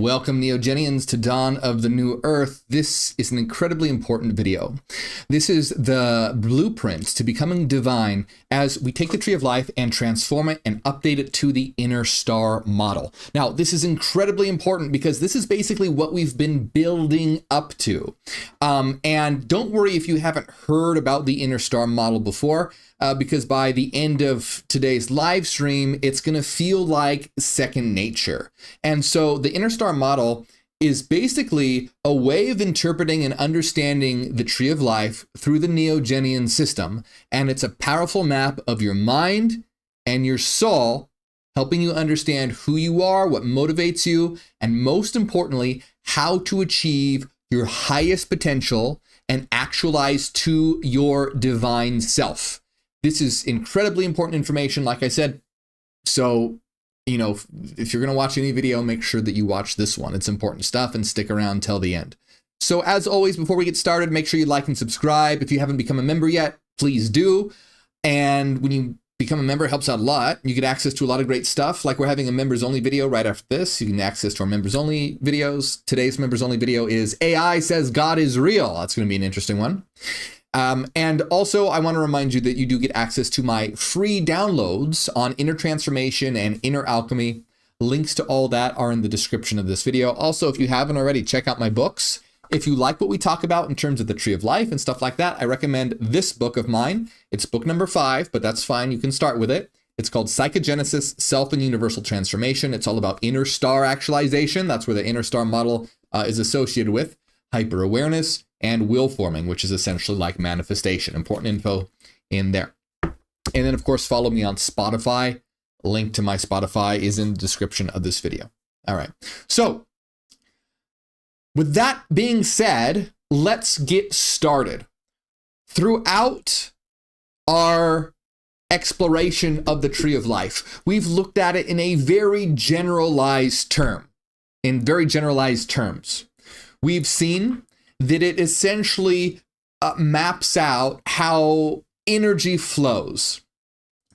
Welcome, Neogenians, to Dawn of the New Earth. This is an incredibly important video. This is the blueprint to becoming divine as we take the Tree of Life and transform it and update it to the Innerstar Model. Now, this is incredibly important because this is basically what we've been building up to. And don't worry if you haven't heard about the Innerstar Model before, because by the end of today's live stream, it's going to feel like second nature. And so the Innerstar Model is basically a way of interpreting and understanding the Tree of Life through the Neogenian system. And it's a powerful map of your mind and your soul, helping you understand who you are, what motivates you, and most importantly, how to achieve your highest potential and actualize to your divine self. This is incredibly important information, like I said. So, you know, if you're going to watch any video, make sure that you watch this one. It's important stuff, and stick around till the end. So as always, before we get started, make sure you like and subscribe. If you haven't become a member yet, please do. And when you become a member, it helps out a lot. You get access to a lot of great stuff. Like we're having a members only video right after this. You can access to our members only videos. Today's members only video is AI Says God is Real. That's going to be an interesting one. And also, I want to remind you that you do get access to my free downloads on inner transformation and inner alchemy. Links to all that are in the description of this video. Also, if you haven't already, check out my books. If you like what we talk about in terms of the Tree of Life and stuff like that, I recommend this book of mine. It's book number 5, but that's fine. You can start with it. It's called Psychogenesis, Self and Universal Transformation. It's all about inner star actualization. That's where the Innerstar Model is associated with. Hyper-awareness and will forming, which is essentially like manifestation. Important info in there. And then, of course, follow me on Spotify. Link to my Spotify is in the description of this video. All right. So with that being said, let's get started. Throughout our exploration of the Tree of Life, we've looked at it in a very generalized term, in very generalized terms. We've seen that it essentially maps out how energy flows,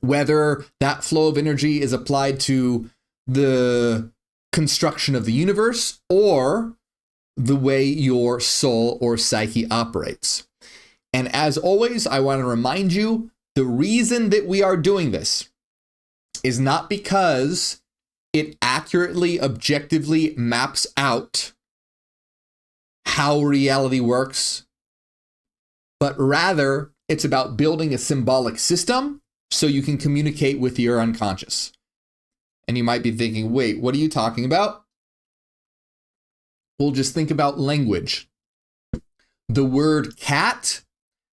whether that flow of energy is applied to the construction of the universe or the way your soul or psyche operates. And as always, I want to remind you, the reason that we are doing this is not because it accurately, objectively maps out how reality works, but rather it's about building a symbolic system so you can communicate with your unconscious. And you might be thinking, wait, what are you talking about? Well, just think about language. The word cat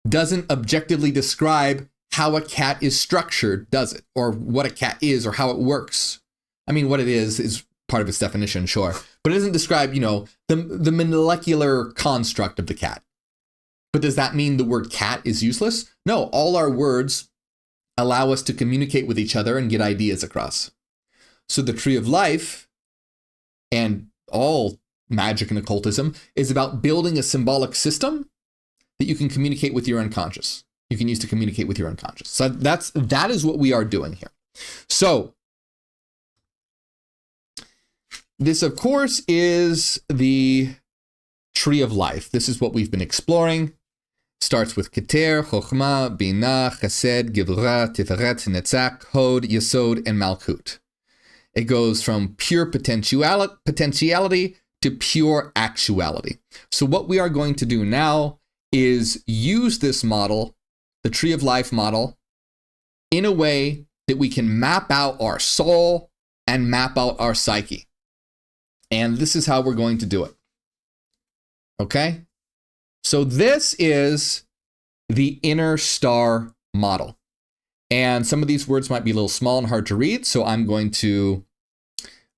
doesn't objectively describe how a cat is structured, does it? Or what a cat is or how it works. I mean, what it is part of its definition, sure. But it doesn't describe, the molecular construct of the cat. But does that mean the word cat is useless? No, all our words allow us to communicate with each other and get ideas across. So the Tree of Life and all magic and occultism is about building a symbolic system that you can communicate with your unconscious. You can use to communicate with your unconscious. So that is what we are doing here. So this, of course, is the Tree of Life. This is what we've been exploring. Starts with Keter, Chokhmah, Binah, Chesed, Gevurah, Tiferet, Netzach, Hod, Yesod, and Malkut. It goes from pure potentiality to pure actuality. So what we are going to do now is use this model, the Tree of Life model, in a way that we can map out our soul and map out our psyche. And this is how we're going to do it. Okay? So this is the Innerstar Model. And some of these words might be a little small and hard to read, so I'm going to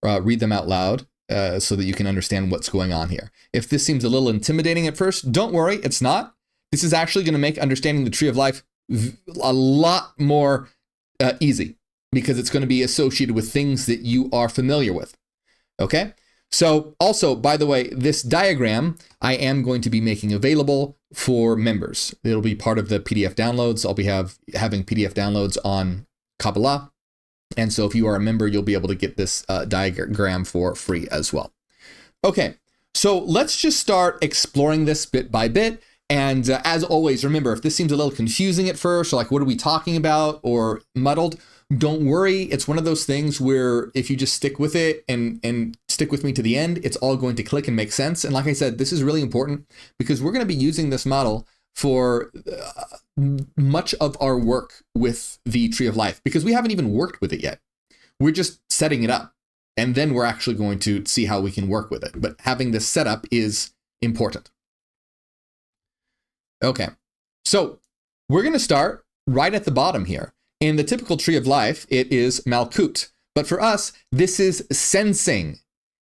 read them out loud so that you can understand what's going on here. If this seems a little intimidating at first, don't worry, it's not. This is actually going to make understanding the Tree of Life a lot more easy, because it's going to be associated with things that you are familiar with. Okay? So also, by the way, this diagram I am going to be making available for members. It'll be part of the PDF downloads. I'll be having PDF downloads on Kabbalah. And so if you are a member, you'll be able to get this diagram for free as well. Okay, so let's just start exploring this bit by bit. And as always, remember, if this seems a little confusing at first, or like, what are we talking about, or muddled, don't worry. It's one of those things where if you just stick with it and stick with me to the end, it's all going to click and make sense. And like I said, this is really important because we're going to be using this model for much of our work with the Tree of Life, because we haven't even worked with it yet. We're just setting it up, and then we're actually going to see how we can work with it. But having this set up is important. Okay, so we're going to start right at the bottom here. In the typical Tree of Life, it is Malkut. But for us, this is sensing.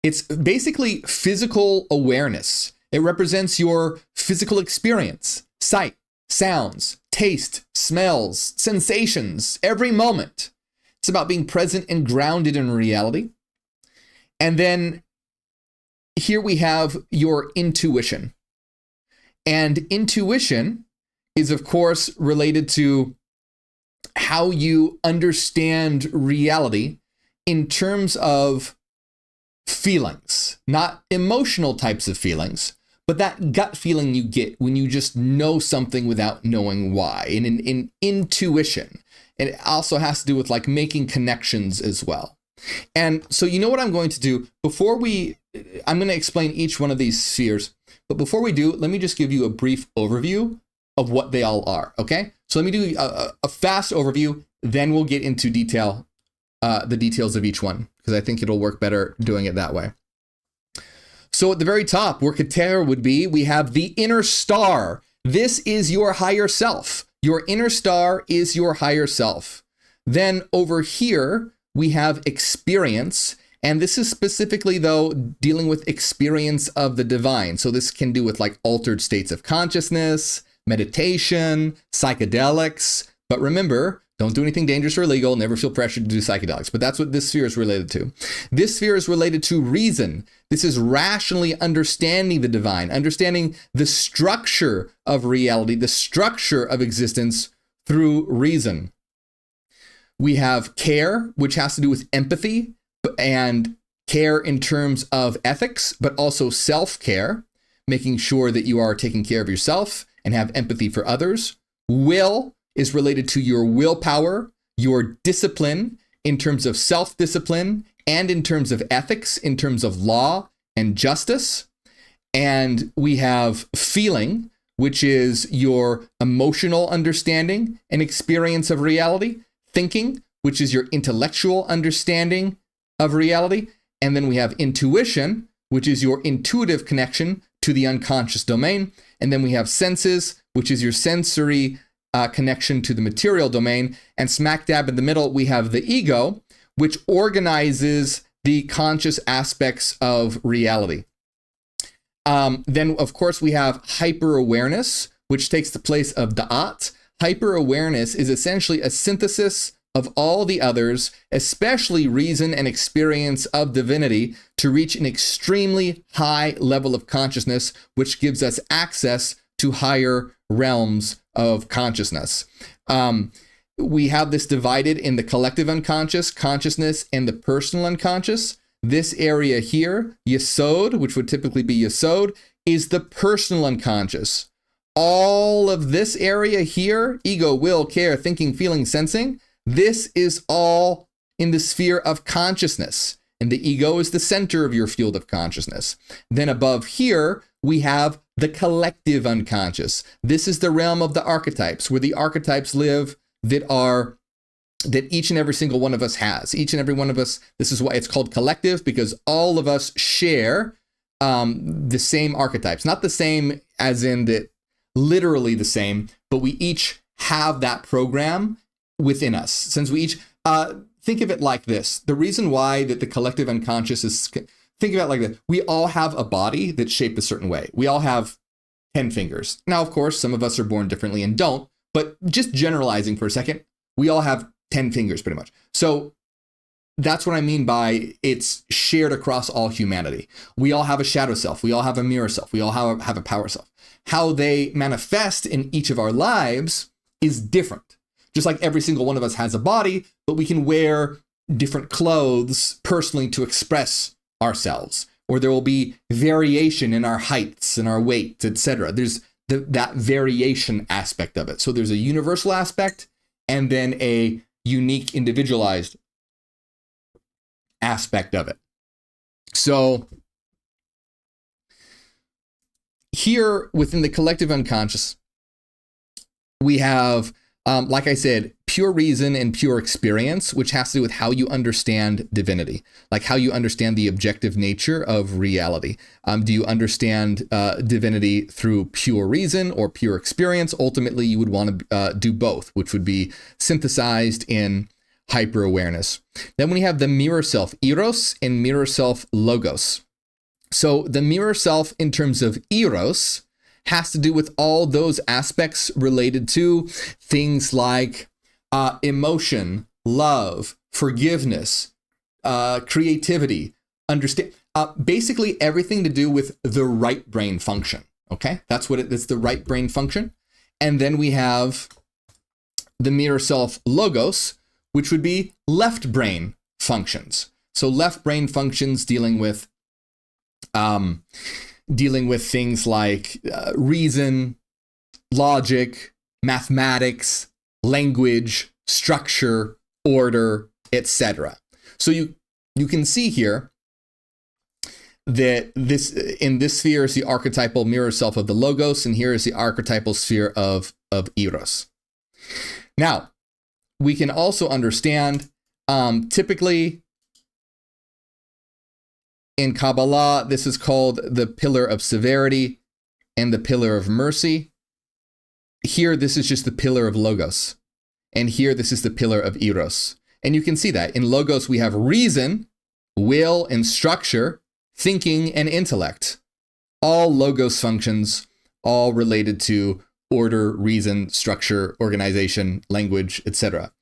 It's basically physical awareness. It represents your physical experience, sight, sounds, taste, smells, sensations, every moment. It's about being present and grounded in reality. And then here we have your intuition. And intuition is, of course, related to how you understand reality in terms of feelings, not emotional types of feelings, but that gut feeling you get when you just know something without knowing why, and in intuition. And it also has to do with like making connections as well. And so you know what I'm going to do I'm going to explain each one of these spheres, but before we do, let me just give you a brief overview of what they all are, okay? So let me do a fast overview, then we'll get into detail, the details of each one, because I think it'll work better doing it that way. So at the very top, where Keter would be, we have the inner star. This is your higher self. Your inner star is your higher self. Then over here, we have experience. And this is specifically, though, dealing with experience of the divine. So this can do with like altered states of consciousness, meditation, psychedelics. But remember, don't do anything dangerous or illegal. Never feel pressured to do psychedelics. But that's what this sphere is related to. This sphere is related to reason. This is rationally understanding the divine, understanding the structure of reality, the structure of existence through reason. We have care, which has to do with empathy and care in terms of ethics, but also self-care, making sure that you are taking care of yourself and have empathy for others. Will is related to your willpower, your discipline in terms of self-discipline and in terms of ethics, in terms of law and justice. And we have feeling, which is your emotional understanding and experience of reality. Thinking, which is your intellectual understanding of reality. And then we have intuition, which is your intuitive connection to the unconscious domain. And then we have senses, which is your sensory connection to the material domain. And smack dab in the middle, we have the ego, which organizes the conscious aspects of reality. Then, of course, we have hyper-awareness, which takes the place of da'at. Hyper-awareness is essentially a synthesis of all the others, especially reason and experience of divinity, to reach an extremely high level of consciousness, which gives us access to higher realms of consciousness. We have this divided in the collective unconscious, consciousness, and the personal unconscious. This area here, Yesod, which would typically be Yesod, is the personal unconscious. All of this area here, ego, will, care, thinking, feeling, sensing, this is all in the sphere of consciousness. And the ego is the center of your field of consciousness. Then above here, we have the collective unconscious. This is the realm of the archetypes, where the archetypes live that each and every single one of us has. Each and every one of us, this is why it's called collective, because all of us share the same archetypes. Not the same as in that literally the same, but we each have that program within us. Since we each, think of it like this. The reason why that the collective unconscious is, think of it like this. We all have a body that's shaped a certain way. We all have 10 fingers. Now, of course, some of us are born differently and don't, but just generalizing for a second, we all have 10 fingers pretty much. So that's what I mean by it's shared across all humanity. We all have a shadow self. We all have a mirror self. We all have a power self. How they manifest in each of our lives is different. Just like every single one of us has a body, but we can wear different clothes personally to express ourselves. or there will be variation in our heights and our weights, etc. There's that variation aspect of it. So there's a universal aspect and then a unique individualized aspect of it. So here within the collective unconscious, we have, like I said, pure reason and pure experience, which has to do with how you understand divinity, like how you understand the objective nature of reality. Do you understand divinity through pure reason or pure experience? Ultimately, you would want to do both, which would be synthesized in hyper-awareness. Then we have the mirror self, eros, and mirror self, logos. So the mirror self in terms of eros has to do with all those aspects related to things like emotion, love, forgiveness, creativity, understand, basically everything to do with the right brain function. Okay, that's what it's the right brain function. And then we have the mirror self logos, which would be left brain functions. So left brain functions dealing with things like reason, logic, mathematics, language, structure, order, etc. So you can see here that in this sphere is the archetypal mirror self of the logos, and here is the archetypal sphere of eros. Now, we can also understand typically in Kabbalah, this is called the pillar of severity and the pillar of mercy. Here, this is just the pillar of logos. And here, this is the pillar of eros. And you can see that in logos, we have reason, will, and structure, thinking, and intellect. All logos functions, all related to order, reason, structure, organization, language, etc.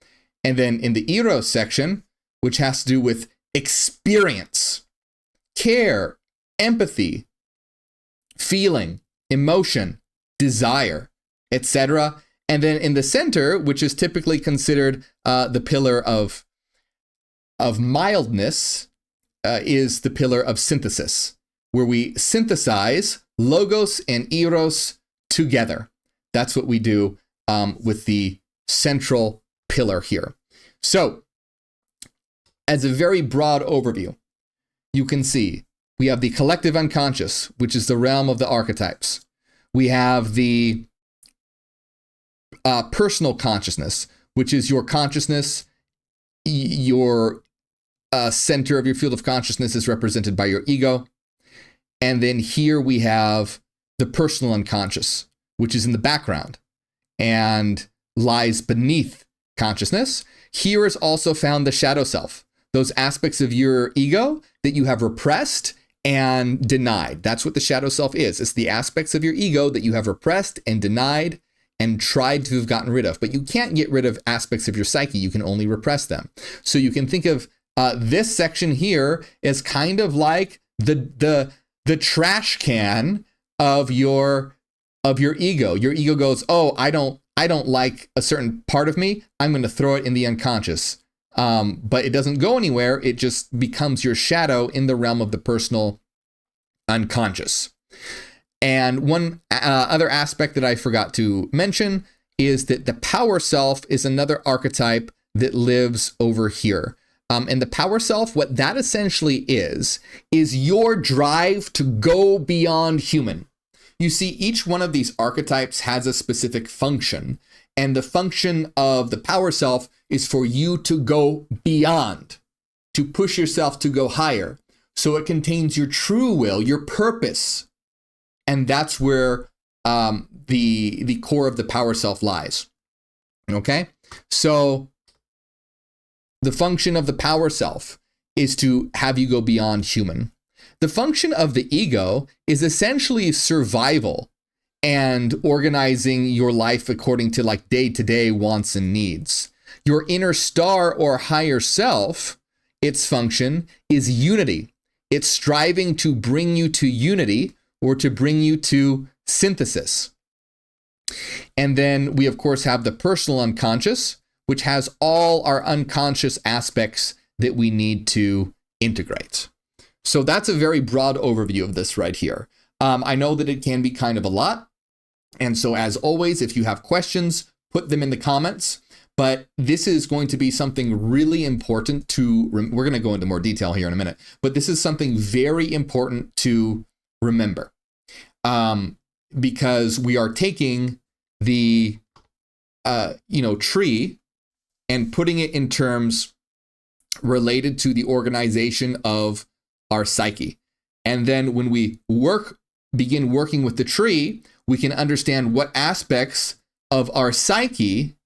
And then in the eros section, which has to do with experience, care, empathy, feeling, emotion, desire, etc. And then in the center, which is typically considered the pillar of mildness, is the pillar of synthesis, where we synthesize logos and eros together. That's what we do with the central pillar here. So, as a very broad overview, you can see we have the collective unconscious, which is the realm of the archetypes. We have the personal consciousness, which is your consciousness. Your center of your field of consciousness is represented by your ego. And then here we have the personal unconscious, which is in the background and lies beneath consciousness. Here is also found the shadow self, those aspects of your ego that you have repressed and denied. That's what the shadow self is. It's the aspects of your ego that you have repressed and denied and tried to have gotten rid of. But you can't get rid of aspects of your psyche. You can only repress them. So you can think of this section here as kind of like the trash can of your ego. Your ego goes, oh, I don't like a certain part of me. I'm going to throw it in the unconscious. But it doesn't go anywhere. It just becomes your shadow in the realm of the personal unconscious. And one other aspect that I forgot to mention is that the power self is another archetype that lives over here. And the power self, what that essentially is your drive to go beyond human. You see, each one of these archetypes has a specific function. And the function of the power self is for you to go beyond, to push yourself to go higher. So it contains your true will, your purpose. And that's where the core of the power self lies. Okay? So the function of the power self is to have you go beyond human. The function of the ego is essentially survival and organizing your life according to like day-to-day wants and needs. Your inner star or higher self, its function is unity. It's striving to bring you to unity or to bring you to synthesis. And then we, of course, have the personal unconscious, which has all our unconscious aspects that we need to integrate. So that's a very broad overview of this right here. I know that it can be kind of a lot. And so as always, if you have questions, put them in the comments. But this is going to be something really important to, we're going to go into more detail here in a minute, but this is something very important to remember. Because we are taking the, tree and putting it in terms related to the organization of our psyche. And then when we begin working with the tree, we can understand what aspects of our psyche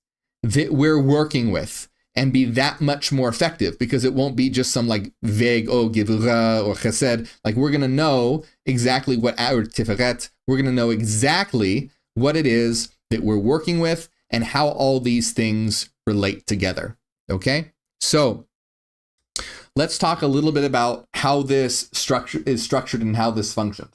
that we're working with and be that much more effective, because it won't be just some like vague, gevura or chesed. Like we're going to know exactly what, or tiferet, we're going to know exactly what it is that we're working with and how all these things relate together. Okay. So let's talk a little bit about how this structure is structured and how this functions.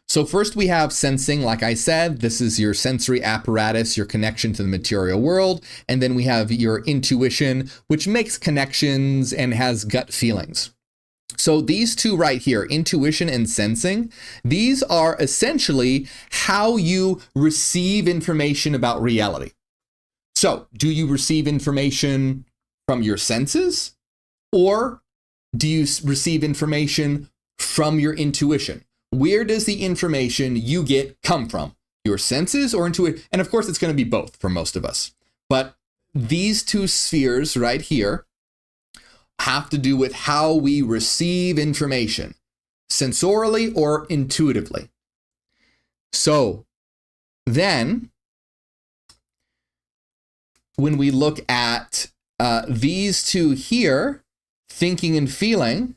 So first we have sensing, like I said, this is your sensory apparatus, your connection to the material world. And then we have your intuition, which makes connections and has gut feelings. So these two right here, intuition and sensing, these are essentially how you receive information about reality. So do you receive information from your senses, or do you receive information from your intuition? Where does the information you get come from? Your senses or intuition? And of course, it's going to be both for most of us. But these two spheres right here have to do with how we receive information, sensorially or intuitively. So then, when we look at these two here, thinking and feeling,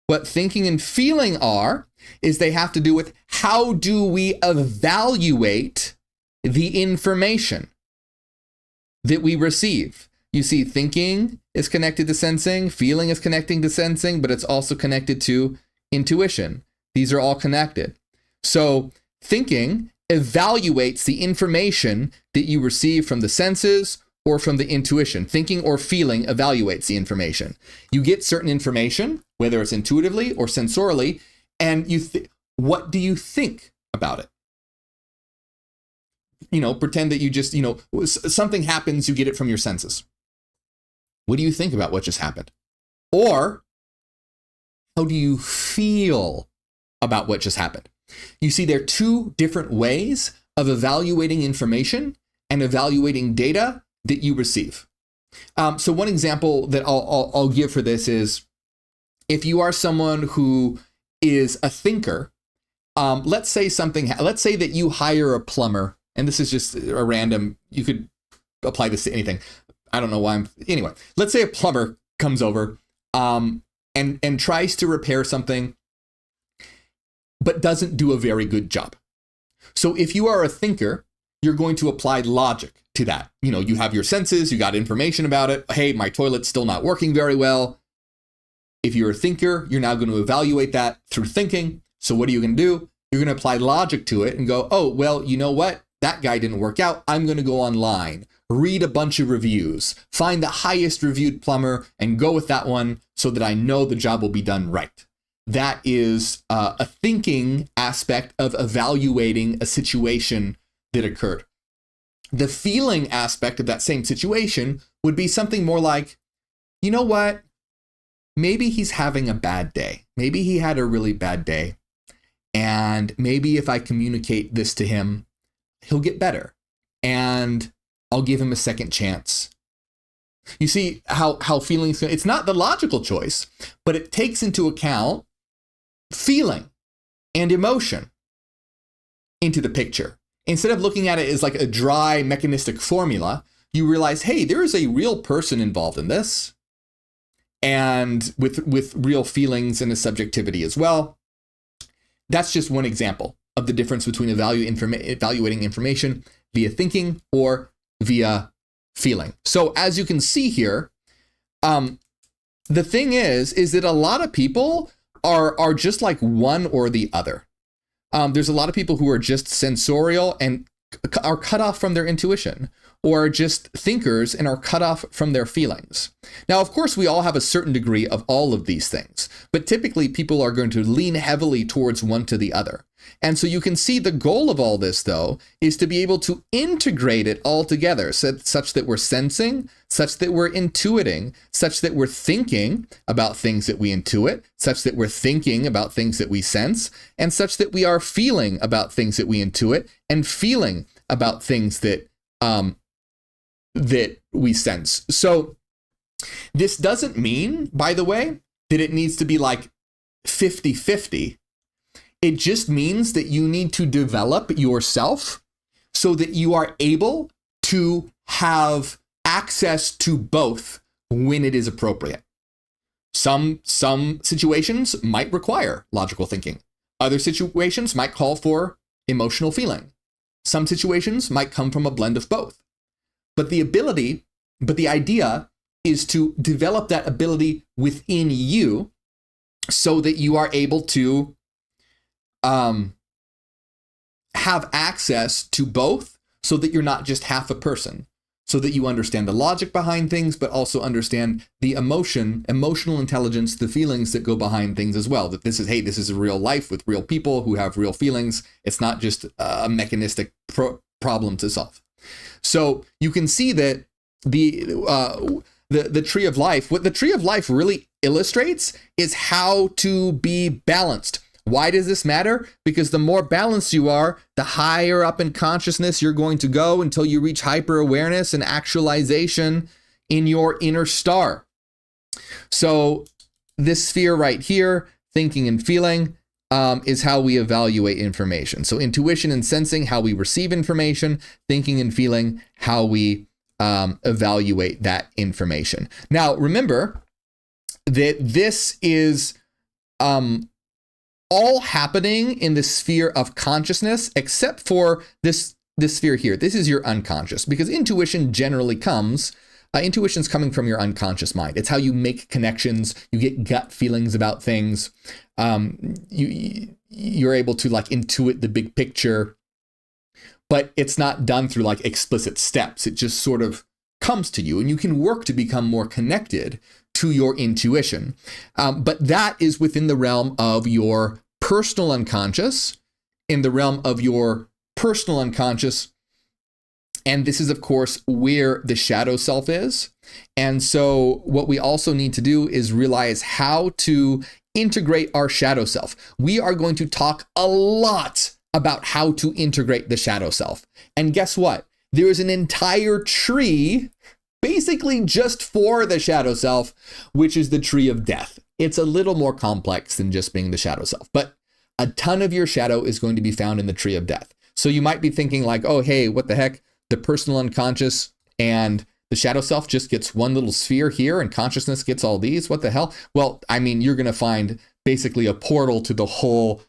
what thinking and feeling are is they have to do with how do we evaluate the information that we receive. You see, thinking is connected to sensing, feeling is connecting to sensing, but it's also connected to intuition. These are all connected. So thinking evaluates the information that you receive from the senses or from the intuition. Thinking or feeling evaluates the information. You get certain information, whether it's intuitively or sensorially, and what do you think about it? Pretend that you just, something happens, you get it from your senses. What do you think about what just happened? Or how do you feel about what just happened? You see, there are two different ways of evaluating information and evaluating data that you receive. So one example that I'll give for this is, if you are someone who is a thinker, let's say that you hire a plumber, and this is just a random, you could apply this to anything. I don't know why anyway, let's say a plumber comes over and tries to repair something, but doesn't do a very good job. So if you are a thinker, you're going to apply logic to that. You have your senses, you got information about it. Hey, my toilet's still not working very well. If you're a thinker, you're now going to evaluate that through thinking. So what are you going to do? You're going to apply logic to it and go, oh, well, you know what? That guy didn't work out. I'm going to go online, read a bunch of reviews, find the highest reviewed plumber and go with that one so that I know the job will be done right. That is a thinking aspect of evaluating a situation that occurred. The feeling aspect of that same situation would be something more like, you know what? Maybe he's having a bad day. Maybe he had a really bad day. And maybe if I communicate this to him, he'll get better. And I'll give him a second chance. You see how feelings, it's not the logical choice, but it takes into account feeling and emotion into the picture. Instead of looking at it as like a dry mechanistic formula, you realize, hey, there is a real person involved in this, and with real feelings and a subjectivity as well. That's just one example of the difference between evaluating information via thinking or via feeling. So as you can see here, the thing is that a lot of people are just like one or the other. There's a lot of people who are just sensorial and are cut off from their intuition, or are just thinkers and are cut off from their feelings. Now, of course, we all have a certain degree of all of these things, but typically people are going to lean heavily towards one to the other. And so you can see the goal of all this, though, is to be able to integrate it all together, such that we're sensing, such that we're intuiting, such that we're thinking about things that we intuit, such that we're thinking about things that we sense, and such that we are feeling about things that we intuit and feeling about things that that we sense. So this doesn't mean, by the way, that it needs to be like 50-50. It just means that you need to develop yourself so that you are able to have access to both when it is appropriate. Some situations might require logical thinking. Other situations might call for emotional feeling. Some situations might come from a blend of both. But the idea is to develop that ability within you so that you are able to have access to both, so that you're not just half a person, so that you understand the logic behind things, but also understand the emotional intelligence, the feelings that go behind things as well. That this is a real life with real people who have real feelings. It's not just a problem to solve. So you can see that the tree of life, what the tree of life really illustrates is how to be balanced. Why does this matter? Because the more balanced you are, the higher up in consciousness you're going to go until you reach hyper awareness and actualization in your inner star. So this sphere right here, thinking and feeling, is how we evaluate information. So intuition and sensing, how we receive information; thinking and feeling, how we evaluate that information. Now, remember that this is all happening in the sphere of consciousness, except for this sphere here. This is your unconscious, because intuition generally intuition's coming from your unconscious mind. It's how you make connections. You get gut feelings about things. You're able to like intuit the big picture, but it's not done through like explicit steps. It just sort of comes to you, and you can work to become more connected to your intuition. But that is within the realm of your personal unconscious, in the realm of your personal unconscious. And this is, of course, where the shadow self is. And so what we also need to do is realize how to integrate our shadow self. We are going to talk a lot about how to integrate the shadow self. And guess what? There is an entire tree basically just for the shadow self, which is the tree of death. It's a little more complex than just being the shadow self, but a ton of your shadow is going to be found in the tree of death. So you might be thinking like, oh, hey, what the heck? The personal unconscious and the shadow self just gets one little sphere here and consciousness gets all these. What the hell? Well, I mean, you're going to find basically a portal to the whole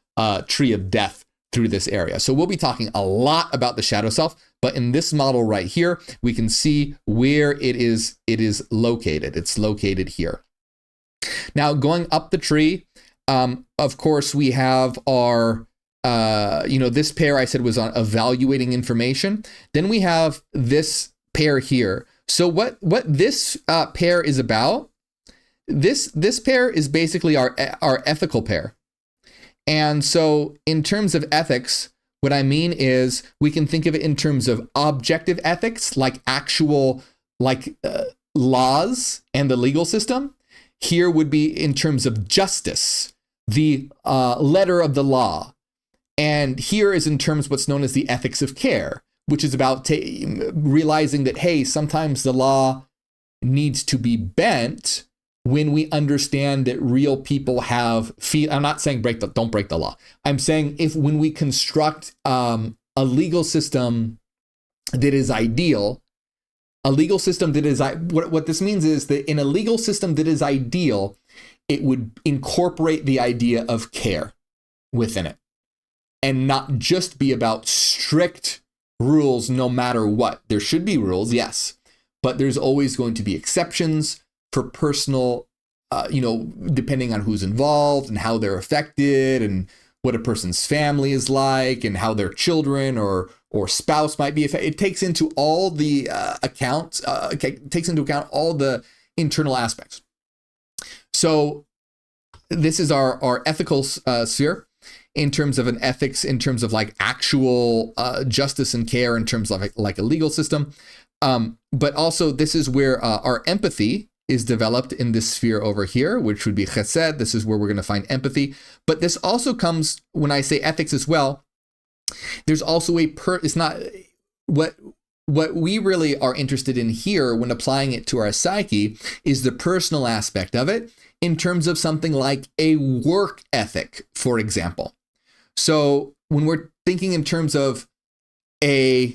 tree of death through this area. So we'll be talking a lot about the shadow self, but in this model right here, we can see where it is located. It's located here. Now, going up the tree, of course, we have our, this pair I said was on evaluating information. Then we have this pair here. So what this pair is about, this pair is basically our ethical pair. And so in terms of ethics, what I mean is we can think of it in terms of objective ethics, like actual laws and the legal system. Here would be in terms of justice, the letter of the law. And here is in terms of what's known as the ethics of care, which is about realizing that, hey, sometimes the law needs to be bent when we understand that real people have I'm not saying don't break the law. I'm saying when we construct a legal system that is ideal, what this means is that in a legal system that is ideal, it would incorporate the idea of care within it and not just be about strict rules no matter what. There should be rules, yes, but there's always going to be exceptions for personal, depending on who's involved and how they're affected and what a person's family is like and how their children or spouse might be affected. It takes into all the accounts, takes into account all the internal aspects. So this is our ethical sphere in terms of an ethics, in terms of like actual justice and care, in terms of like a legal system. But also this is where our empathy is developed in this sphere over here, which would be chesed. This is where we're going to find empathy. But this also comes, when I say ethics as well, there's also it's not what we really are interested in here when applying it to our psyche is the personal aspect of it in terms of something like a work ethic, for example. So when we're thinking in terms of a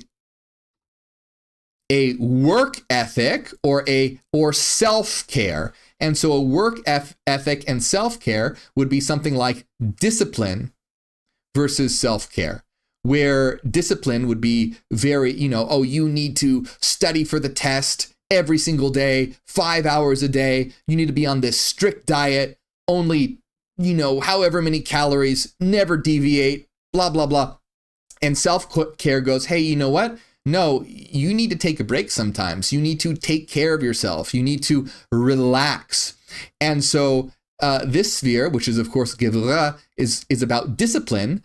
work ethic or self-care. And so a work ethic and self-care would be something like discipline versus self-care, where discipline would be very, you need to study for the test every single day, 5 hours a day. You need to be on this strict diet, only, however many calories, never deviate, blah, blah, blah. And self-care goes, hey, you know what? No, you need to take a break sometimes. You need to take care of yourself. You need to relax. And so this sphere, which is of course Gevura, is about discipline,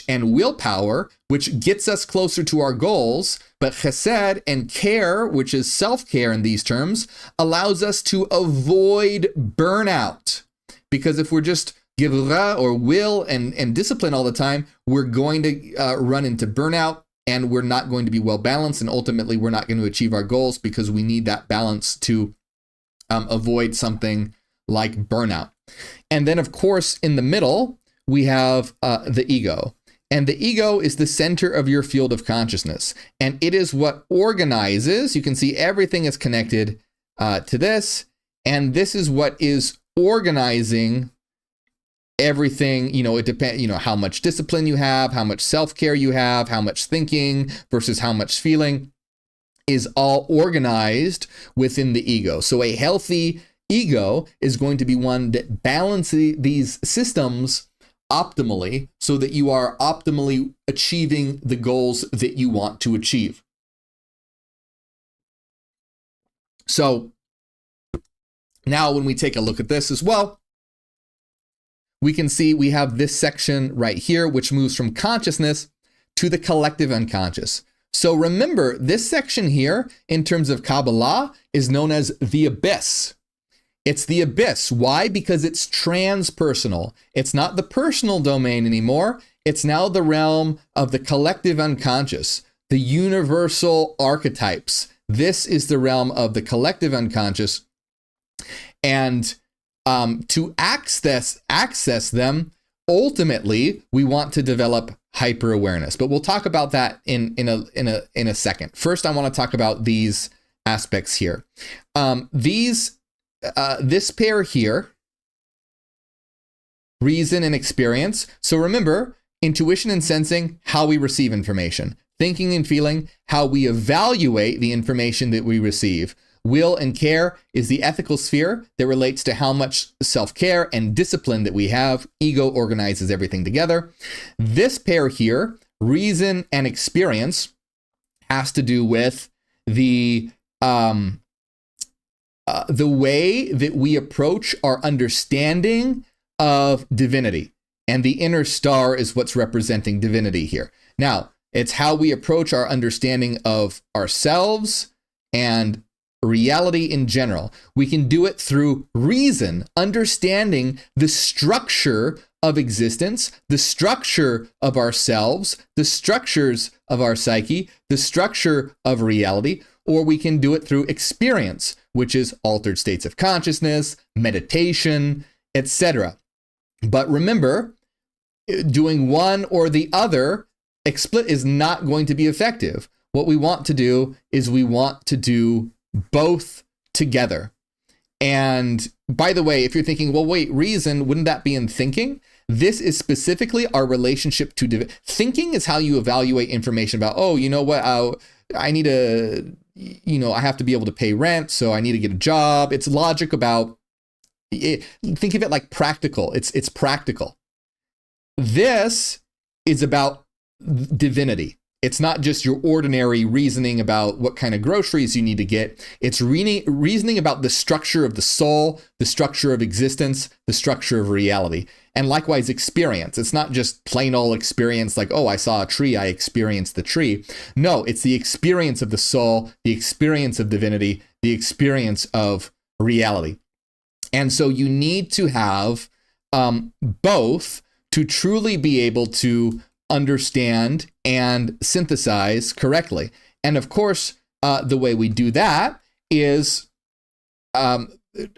and willpower, which gets us closer to our goals. But chesed and care, which is self-care in these terms, allows us to avoid burnout. Because if we're just Gevura or will and discipline all the time, we're going to run into burnout. And we're not going to be well balanced, and ultimately we're not going to achieve our goals because we need that balance to avoid something like burnout. And then, of course, in the middle, we have the ego. And the ego is the center of your field of consciousness. And it is what organizes. You can see everything is connected to this. And this is what is organizing everything. It depends, how much discipline you have, how much self-care you have, how much thinking versus how much feeling is all organized within the ego. So a healthy ego is going to be one that balances these systems optimally so that you are optimally achieving the goals that you want to achieve. So now when we take a look at this as well, we can see we have this section right here, which moves from consciousness to the collective unconscious. So remember, this section here, in terms of Kabbalah, is known as the abyss. It's the abyss. Why? Because it's transpersonal. It's not the personal domain anymore. It's now the realm of the collective unconscious, the universal archetypes. This is the realm of the collective unconscious. And to access them, ultimately, we want to develop hyper awareness. But we'll talk about that in a second. First, I want to talk about these aspects here. This pair here, reason and experience. So remember, intuition and sensing, how we receive information. Thinking and feeling, how we evaluate the information that we receive. Will and care is the ethical sphere that relates to how much self-care and discipline that we have. Ego organizes everything together. This pair here, reason and experience, has to do with the way that we approach our understanding of divinity. And the inner star is what's representing divinity here. Now, it's how we approach our understanding of ourselves and reality in general. We can do it through reason, understanding the structure of existence, the structure of ourselves, the structures of our psyche, the structure of reality, or we can do it through experience, which is altered states of consciousness, meditation, etc. But remember, doing one or the other is not going to be effective. What we want to do is we want to do both together. And by the way, if you're thinking, well, wait, reason, wouldn't that be in thinking? This is specifically our relationship to thinking is how you evaluate information about, oh, you know what, I need to, I have to be able to pay rent, so I need to get a job. It's logic about it. Think of it like practical. It's practical. this is about divinity. It's not just your ordinary reasoning about what kind of groceries you need to get. It's reasoning about the structure of the soul, the structure of existence, the structure of reality. And likewise, experience. It's not just plain old experience like, oh, I saw a tree, I experienced the tree. No, it's the experience of the soul, the experience of divinity, the experience of reality. And so you need to have both to truly be able to understand and synthesize correctly. And of course, the way we do that is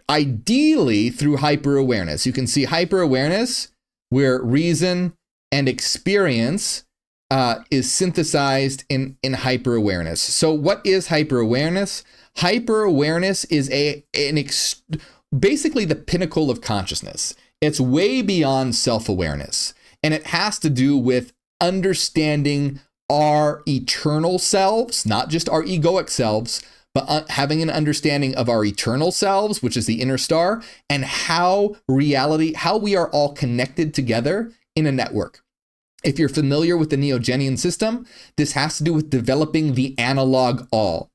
ideally through hyper-awareness. You can see hyper-awareness where reason and experience is synthesized in hyper-awareness. So what is hyper-awareness? Hyper-awareness is basically the pinnacle of consciousness. It's way beyond self-awareness. And it has to do with understanding our eternal selves, not just our egoic selves, but having an understanding of our eternal selves, which is the inner star, and how we are all connected together in a network. If you're familiar with the Neo-Genian system, this has to do with developing the analog all.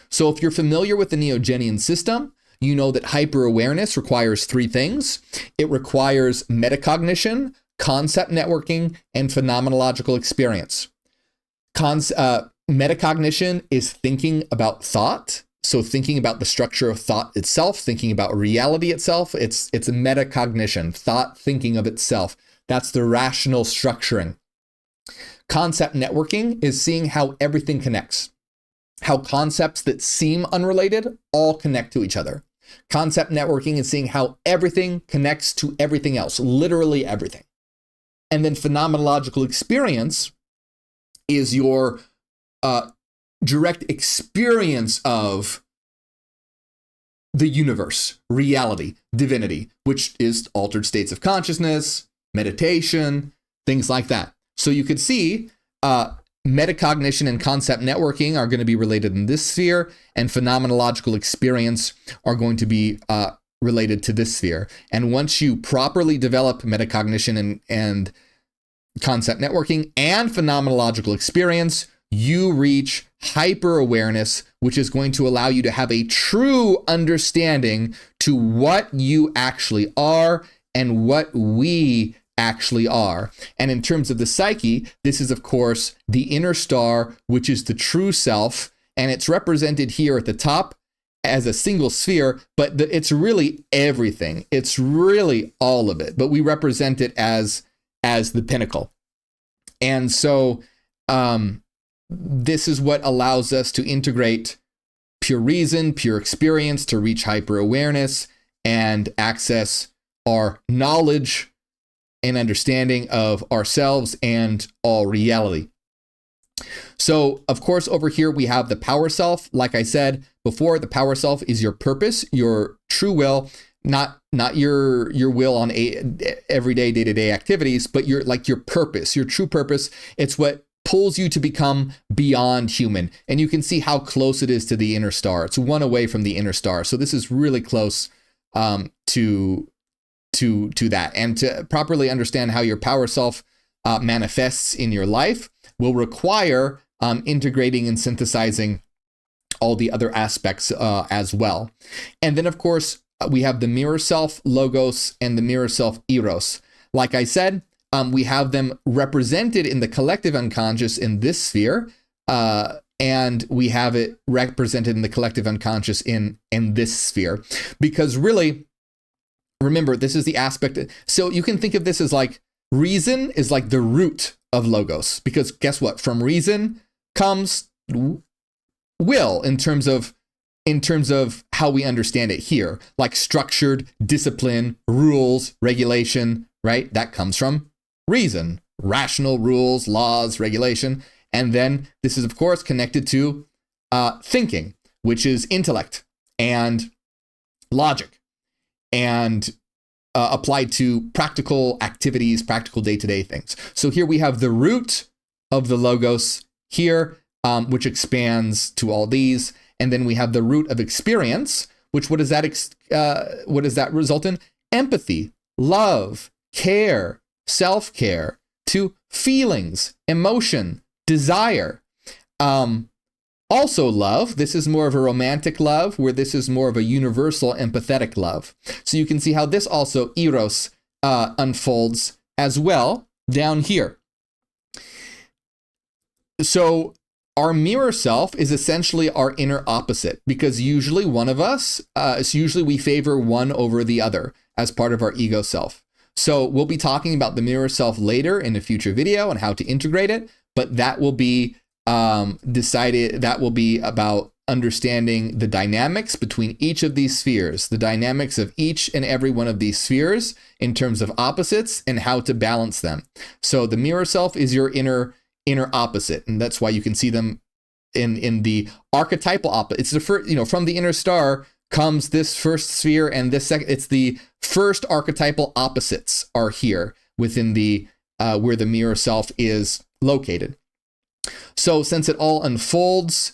So if you're familiar with the Neo-Genian system, you know that hyper-awareness requires three things. It requires metacognition, concept networking, and phenomenological experience. Metacognition is thinking about thought. So thinking about the structure of thought itself, thinking about reality itself. It's a metacognition, thought thinking of itself. That's the rational structuring. Concept networking is seeing how everything connects, how concepts that seem unrelated all connect to each other. Concept networking is seeing how everything connects to everything else, literally everything. And then phenomenological experience is your direct experience of the universe, reality, divinity, which is altered states of consciousness, meditation, things like that. So you could see metacognition and concept networking are going to be related in this sphere, and phenomenological experience are going to be related to this sphere. And once you properly develop metacognition and concept networking and phenomenological experience, you reach hyper-awareness, which is going to allow you to have a true understanding to what you actually are and what we actually are. And in terms of the psyche, this is, of course, the inner star, which is the true self, and it's represented here at the top as a single sphere, but it's really everything. It's really all of it, but we represent it as the pinnacle. And so this is what allows us to integrate pure reason, pure experience to reach hyper-awareness and access our knowledge and understanding of ourselves and all reality. So, of course, over here we have the power self. Like I said before, the power self is your purpose, your true will, not your will on everyday, day-to-day activities, but your purpose, your true purpose. It's what pulls you to become beyond human. And you can see how close it is to the inner star. It's one away from the inner star. So this is really close to that. And to properly understand how your power self manifests in your life will require integrating and synthesizing all the other aspects as well. And then, of course, we have the mirror self, logos, and the mirror self, eros. Like I said, we have them represented in the collective unconscious in this sphere, and we have it represented in the collective unconscious in this sphere. Because really, remember, this is the aspect. So you can think of this as like reason is like the root of logos, because guess what? From reason comes will in terms of how we understand it here, like structured, discipline, rules, regulation, right? That comes from reason, rational rules, laws, regulation. And then this is, of course, connected to thinking, which is intellect and logic, and applied to practical activities, practical day-to-day things. So here we have the root of the logos here, which expands to all these. And then we have the root of experience, which what does that result in? Empathy, love, care, self-care, to feelings, emotion, desire. Also love, this is more of a romantic love, where this is more of a universal empathetic love. So you can see how this also, eros, unfolds as well down here. So our mirror self is essentially our inner opposite, because usually one of us, usually we favor one over the other as part of our ego self. So we'll be talking about the mirror self later in a future video and how to integrate it, but that will be that will be about understanding the dynamics between each of these spheres, the dynamics of each and every one of these spheres in terms of opposites and how to balance them. So the mirror self is your inner opposite, and that's why you can see them in the archetypal opposite. It's the first, from the inner star comes this first sphere and this second. It's the first archetypal opposites are here within the where the mirror self is located. So since it all unfolds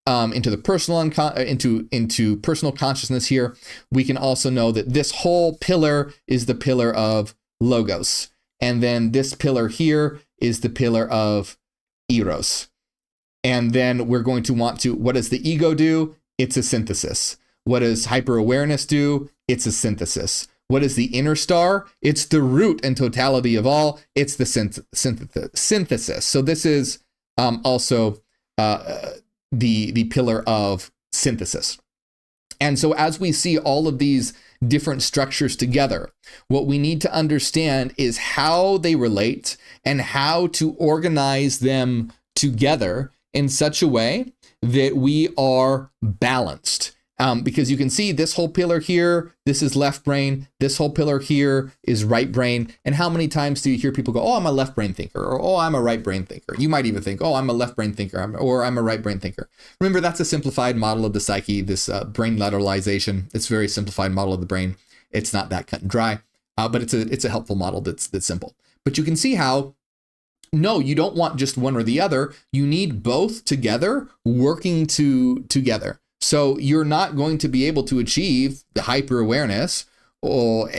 into the personal into personal consciousness here, we can also know that this whole pillar is the pillar of logos, and then this pillar here is the pillar of eros. And then we're going to want to, what does the ego do? It's a synthesis. What does hyper-awareness do? It's a synthesis. What is the inner star? It's the root and totality of all. It's the synthesis. So this is also the pillar of synthesis. And so as we see all of these different structures together, what we need to understand is how they relate and how to organize them together in such a way that we are balanced. Because you can see this whole pillar here, this is left brain, this whole pillar here is right brain. And how many times do you hear people go, oh, I'm a left brain thinker, or oh, I'm a right brain thinker? You might even think, oh, I'm a left brain thinker, or I'm a right brain thinker. Remember, that's a simplified model of the psyche, this brain lateralization. It's a very simplified model of the brain. It's not that cut and dry, but it's a helpful model that's simple. But you can see how, no, you don't want just one or the other. You need both together, working together. So you're not going to be able to achieve the hyper awareness or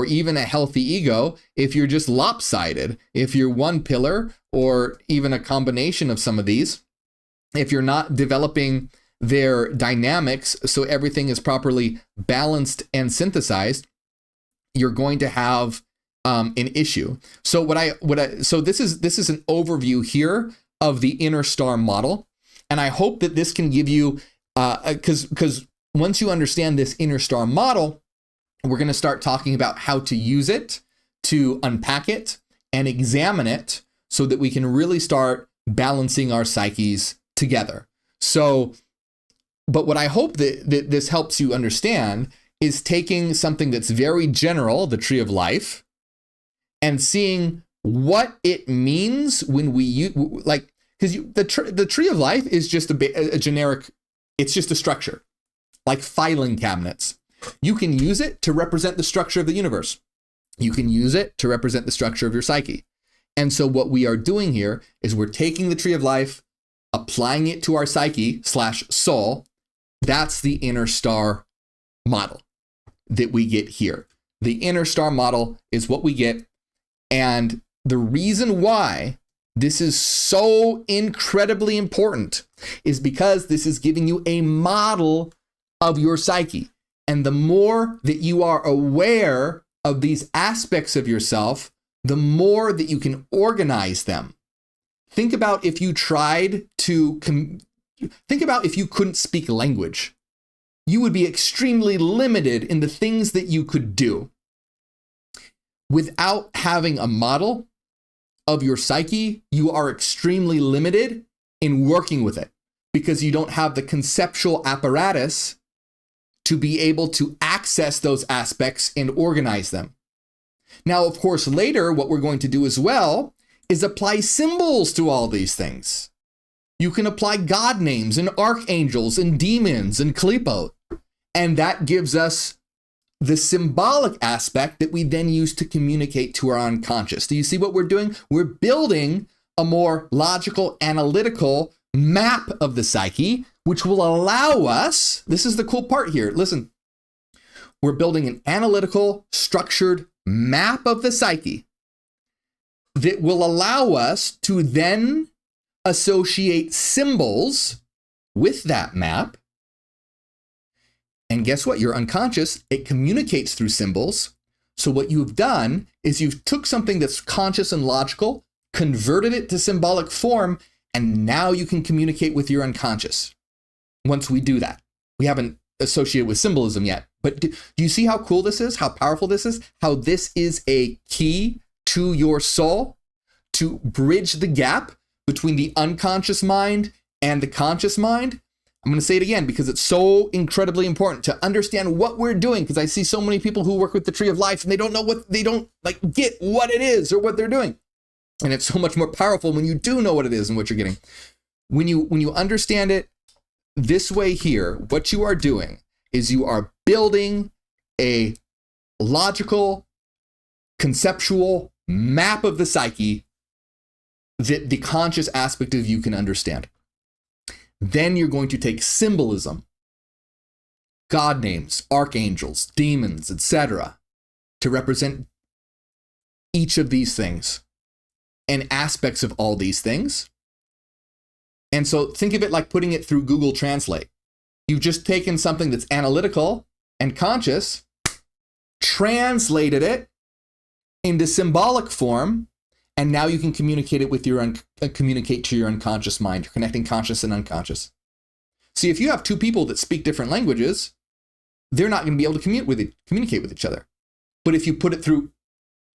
even a healthy ego if you're just lopsided. If you're one pillar or even a combination of some of these, if you're not developing their dynamics so everything is properly balanced and synthesized, you're going to have an issue. So so this is an overview here of the Innerstar model, and I hope that this can give you because once you understand this Innerstar model, we're going to start talking about how to use it, to unpack it and examine it so that we can really start balancing our psyches together. So, but what I hope that this helps you understand is taking something that's very general, the tree of life, and seeing what it means when we use, like, because the tree of life is just a generic. It's just a structure, like filing cabinets. You can use it to represent the structure of the universe. You can use it to represent the structure of your psyche. And so what we are doing here is we're taking the tree of life, applying it to our psyche / soul. That's the Innerstar model that we get here. The Innerstar model is what we get. And the reason why this is so incredibly important is because this is giving you a model of your psyche. And the more that you are aware of these aspects of yourself, the more that you can organize them. Think about if you tried to, think about if you couldn't speak language. You would be extremely limited in the things that you could do. Without having a model of your psyche, you are extremely limited in working with it because you don't have the conceptual apparatus to be able to access those aspects and organize them. Now, of course, later, what we're going to do as well is apply symbols to all these things. You can apply God names and archangels and demons and klipot, and that gives us the symbolic aspect that we then use to communicate to our unconscious. Do you see what we're doing? We're building a more logical, analytical map of the psyche, which will allow us, this is the cool part here, listen, we're building an analytical, structured map of the psyche that will allow us to then associate symbols with that map. And guess what? Your unconscious, it communicates through symbols. So what you've done is you've took something that's conscious and logical, converted it to symbolic form, and now you can communicate with your unconscious. Once we do that, we haven't associated with symbolism yet, but do you see how cool this is? How powerful this is? How this is a key to your soul to bridge the gap between the unconscious mind and the conscious mind. I'm going to say it again because it's so incredibly important to understand what we're doing, because I see so many people who work with the tree of life and they don't get what it is or what they're doing. And it's so much more powerful when you do know what it is and what you're getting. When you understand it this way here, what you are doing is you are building a logical, conceptual map of the psyche that the conscious aspect of you can understand. Then you're going to take symbolism, God names, archangels, demons, etc., to represent each of these things and aspects of all these things. And so think of it like putting it through Google Translate. You've just taken something that's analytical and conscious, translated it into symbolic form, and now you can communicate it with your communicate to your unconscious mind. You're connecting conscious and unconscious. See, if you have two people that speak different languages, they're not going to be able to communicate with each other. But if you put it through,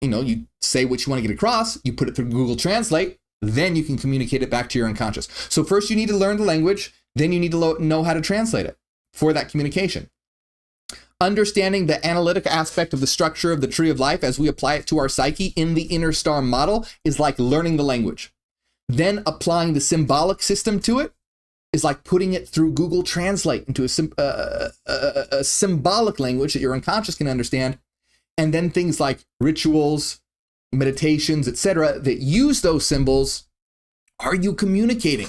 you say what you want to get across, you put it through Google Translate, then you can communicate it back to your unconscious. So first you need to learn the language, then you need to know how to translate it for that communication. Understanding the analytic aspect of the structure of the tree of life as we apply it to our psyche in the Innerstar model is like learning the language. Then applying the symbolic system to it is like putting it through Google Translate into a symbolic language that your unconscious can understand. And then things like rituals, meditations, etc., that use those symbols. Are you communicating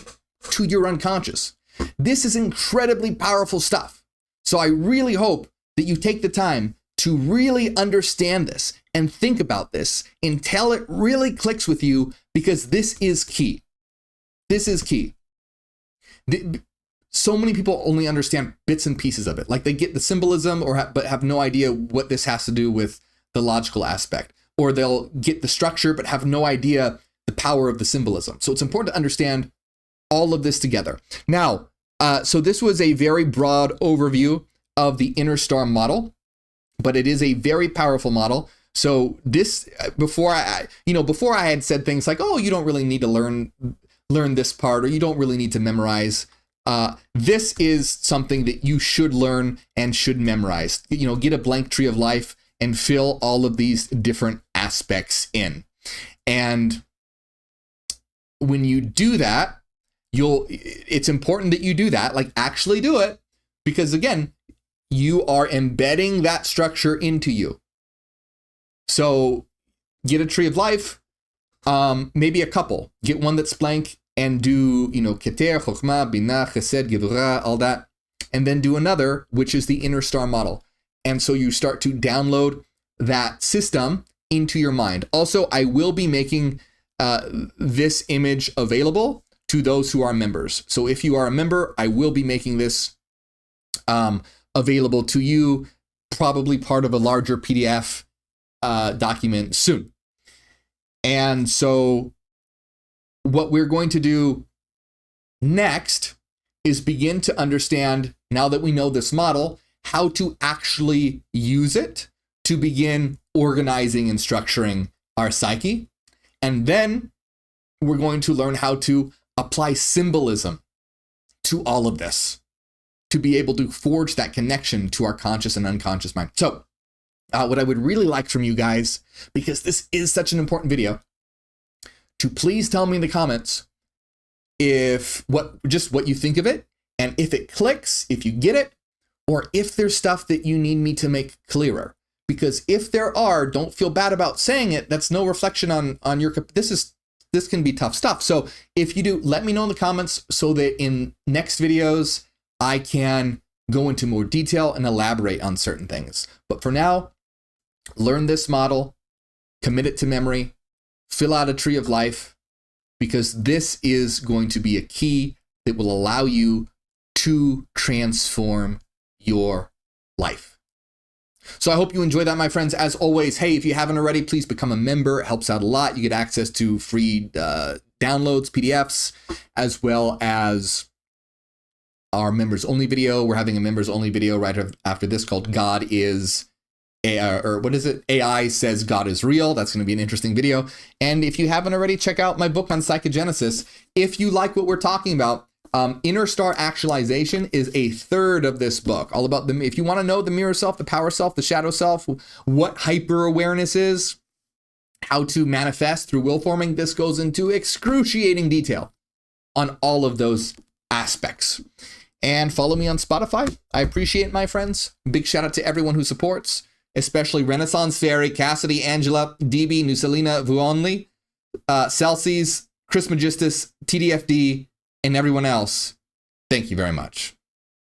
to your unconscious? This is incredibly powerful stuff. So I really hope that you take the time to really understand this and think about this until it really clicks with you, because this is key. This is key. So many people only understand bits and pieces of it. Like they get the symbolism but have no idea what this has to do with the logical aspect. Or they'll get the structure but have no idea the power of the symbolism. So it's important to understand all of this together. Now, so this was a very broad overview of the Innerstar model, but it is a very powerful model. So this, before I had said things like, oh, you don't really need to learn this part, or you don't really need to memorize. This is something that you should learn and should memorize. Get a blank tree of life and fill all of these different aspects in. And when you do that, it's important that you do that, like actually do it, because again, you are embedding that structure into you. So get a tree of life, maybe a couple. Get one that's blank and do, Keter, Chokhmah, Binah, Chesed, Gevurah, all that. And then do another, which is the Innerstar model. And so you start to download that system into your mind. Also, I will be making this image available to those who are members. So if you are a member, I will be making this available to you, probably part of a larger PDF document soon. And so what we're going to do next is begin to understand, now that we know this model, how to actually use it to begin organizing and structuring our psyche. And then we're going to learn how to apply symbolism to all of this, to be able to forge that connection to our conscious and unconscious mind. So what I would really like from you guys, because this is such an important video, to please tell me in the comments what you think of it, and if it clicks, if you get it, or if there's stuff that you need me to make clearer. Because if there are, don't feel bad about saying it. That's no reflection on your, this can be tough stuff. So if you do, let me know in the comments so that in next videos, I can go into more detail and elaborate on certain things. But for now, learn this model, commit it to memory, fill out a tree of life, because this is going to be a key that will allow you to transform your life. So I hope you enjoy that, my friends. As always, hey, if you haven't already, please become a member. It helps out a lot. You get access to free downloads, PDFs, as well as our members only video. We're having a members only video right after this called God is or what is it? AI says God is real. That's going to be an interesting video. And if you haven't already, check out my book on psychogenesis. If you like what we're talking about, Innerstar Actualization is a third of this book, all about them. If you want to know the mirror self, the power self, the shadow self, what hyper awareness is, how to manifest through will forming, this goes into excruciating detail on all of those aspects. And follow me on Spotify. I appreciate it, my friends. Big shout out to everyone who supports, especially Renaissance Fairy, Cassidy, Angela, DB, Nusalina, Vuonli, Celsius, Chris Magistus, TDFD, and everyone else. Thank you very much.